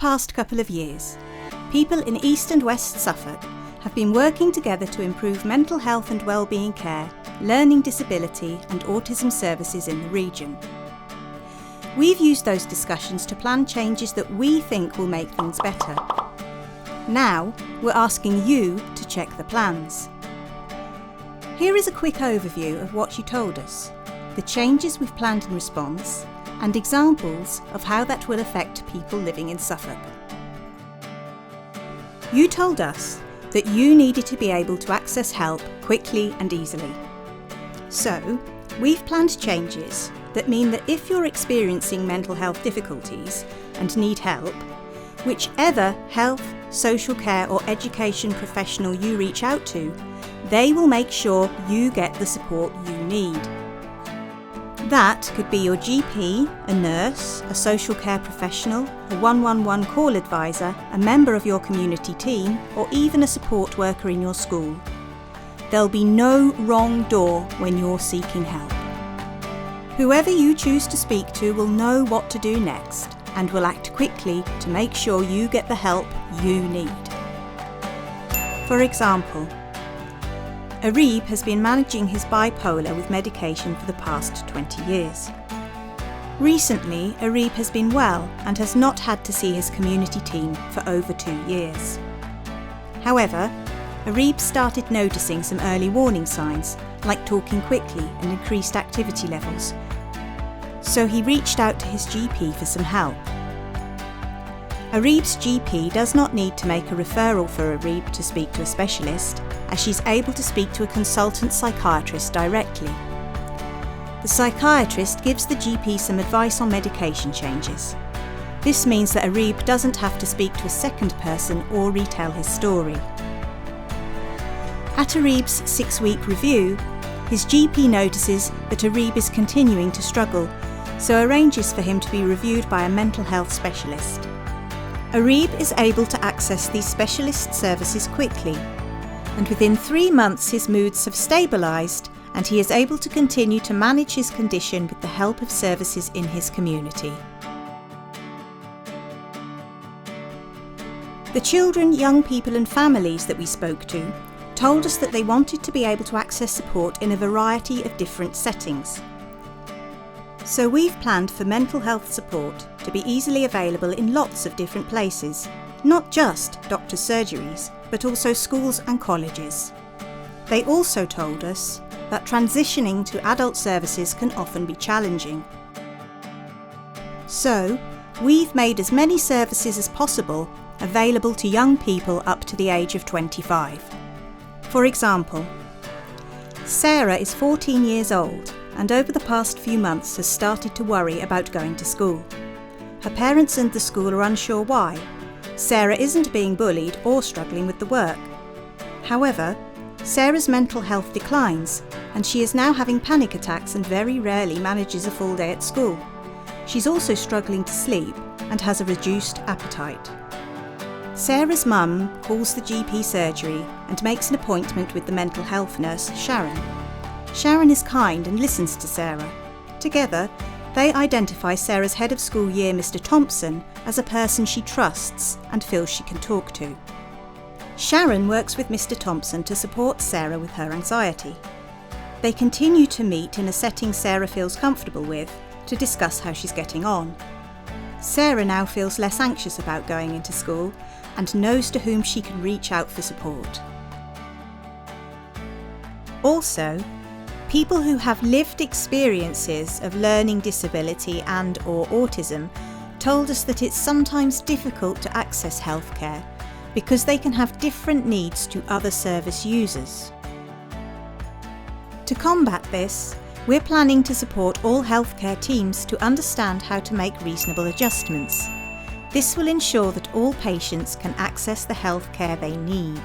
past couple of years, people in East and West Suffolk have been working together to improve mental health and wellbeing care, learning disability and autism services in the region. We've used those discussions to plan changes that we think will make things better. Now, we're asking you to check the plans. Here is a quick overview of what you told us, the changes we've planned in response, and examples of how that will affect people living in Suffolk. You told us that you needed to be able to access help quickly and easily. So, we've planned changes that mean that if you're experiencing mental health difficulties and need help, whichever health, social care or education professional you reach out to, they will make sure you get the support you need. That could be your GP, a nurse, a social care professional, a 111 call advisor, a member of your community team, or even a support worker in your school. There'll be no wrong door when you're seeking help. Whoever you choose to speak to will know what to do next and will act quickly to make sure you get the help you need. For example, Arib has been managing his bipolar with medication for the past 20 years. Recently, Arib has been well and has not had to see his community team for over 2 years. However, Arib started noticing some early warning signs, like talking quickly and increased activity levels, so he reached out to his GP for some help. Arib's GP does not need to make a referral for Arib to speak to a specialist, as she's able to speak to a consultant psychiatrist directly. The psychiatrist gives the GP some advice on medication changes. This means that Arib doesn't have to speak to a second person or retell his story. At Arib's 6-week review, his GP notices that Arib is continuing to struggle, so arranges for him to be reviewed by a mental health specialist. Arib is able to access these specialist services quickly, and within 3 months his moods have stabilised and he is able to continue to manage his condition with the help of services in his community. The children, young people and families that we spoke to told us that they wanted to be able to access support in a variety of different settings. So we've planned for mental health support to be easily available in lots of different places, not just doctors' surgeries, but also schools and colleges. They also told us that transitioning to adult services can often be challenging. So, we've made as many services as possible available to young people up to the age of 25. For example, Sarah is 14 years old and over the past few months has started to worry about going to school. Her parents and the school are unsure why. Sarah isn't being bullied or struggling with the work. However, Sarah's mental health declines and she is now having panic attacks and very rarely manages a full day at school. She's also struggling to sleep and has a reduced appetite. Sarah's mum calls the GP surgery and makes an appointment with the mental health nurse, Sharon. Sharon is kind and listens to Sarah. Together, they identify Sarah's head of school year, Mr. Thompson, as a person she trusts and feels she can talk to. Sharon works with Mr. Thompson to support Sarah with her anxiety. They continue to meet in a setting Sarah feels comfortable with to discuss how she's getting on. Sarah now feels less anxious about going into school and knows to whom she can reach out for support. Also, people who have lived experiences of learning disability and/or autism told us that it's sometimes difficult to access healthcare because they can have different needs to other service users. To combat this, we're planning to support all healthcare teams to understand how to make reasonable adjustments. This will ensure that all patients can access the healthcare they need.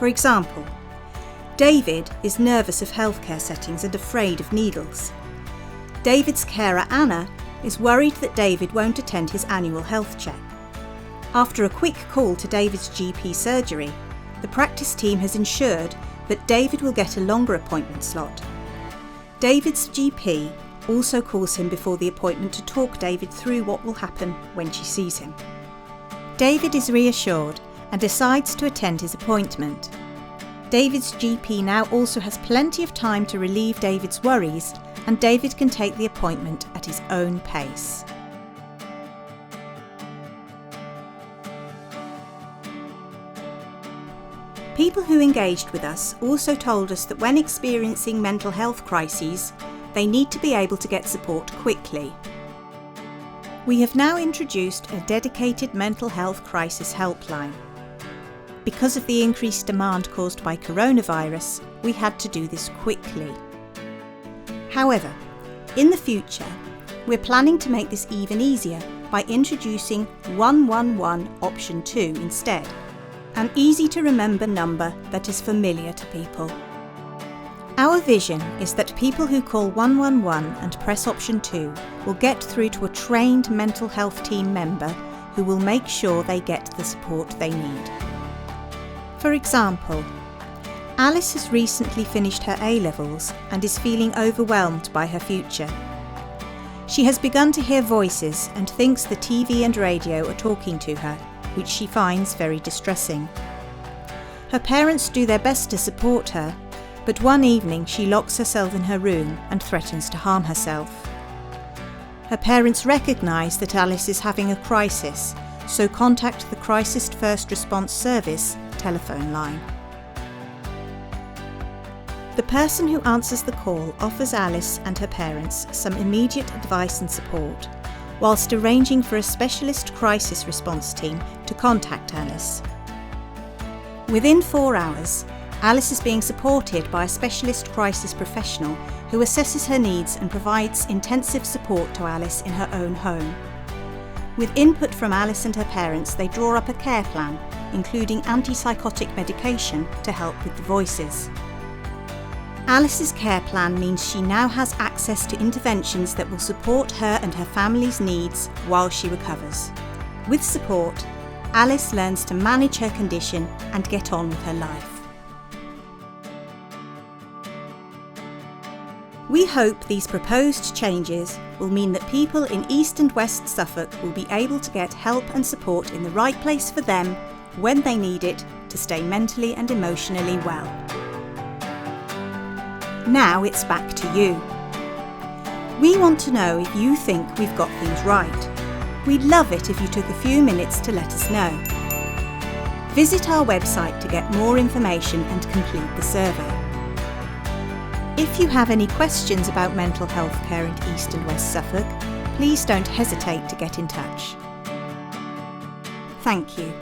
For example, David is nervous of healthcare settings and afraid of needles. David's carer Anna is worried that David won't attend his annual health check. After a quick call to David's GP surgery, the practice team has ensured that David will get a longer appointment slot. David's GP also calls him before the appointment to talk David through what will happen when she sees him. David is reassured and decides to attend his appointment. David's GP now also has plenty of time to relieve David's worries, and David can take the appointment at his own pace. People who engaged with us also told us that when experiencing mental health crises, they need to be able to get support quickly. We have now introduced a dedicated mental health crisis helpline. Because of the increased demand caused by coronavirus, we had to do this quickly. However, in the future, we're planning to make this even easier by introducing 111 option 2 instead, an easy-to-remember number that is familiar to people. Our vision is that people who call 111 and press option 2 will get through to a trained mental health team member who will make sure they get the support they need. For example, Alice has recently finished her A-levels and is feeling overwhelmed by her future. She has begun to hear voices and thinks the TV and radio are talking to her, which she finds very distressing. Her parents do their best to support her, but one evening she locks herself in her room and threatens to harm herself. Her parents recognise that Alice is having a crisis, so contact the Crisis First Response Service telephone line. The person who answers the call offers Alice and her parents some immediate advice and support, whilst arranging for a specialist crisis response team to contact Alice. Within 4 hours, Alice is being supported by a specialist crisis professional who assesses her needs and provides intensive support to Alice in her own home. With input from Alice and her parents, they draw up a care plan, including antipsychotic medication to help with the voices. Alice's care plan means she now has access to interventions that will support her and her family's needs while she recovers. With support, Alice learns to manage her condition and get on with her life. We hope these proposed changes will mean that people in East and West Suffolk will be able to get help and support in the right place for them when they need it to stay mentally and emotionally well. Now it's back to you. We want to know if you think we've got things right. We'd love it if you took a few minutes to let us know. Visit our website to get more information and complete the survey. If you have any questions about mental health care in East and West Suffolk, please don't hesitate to get in touch. Thank you.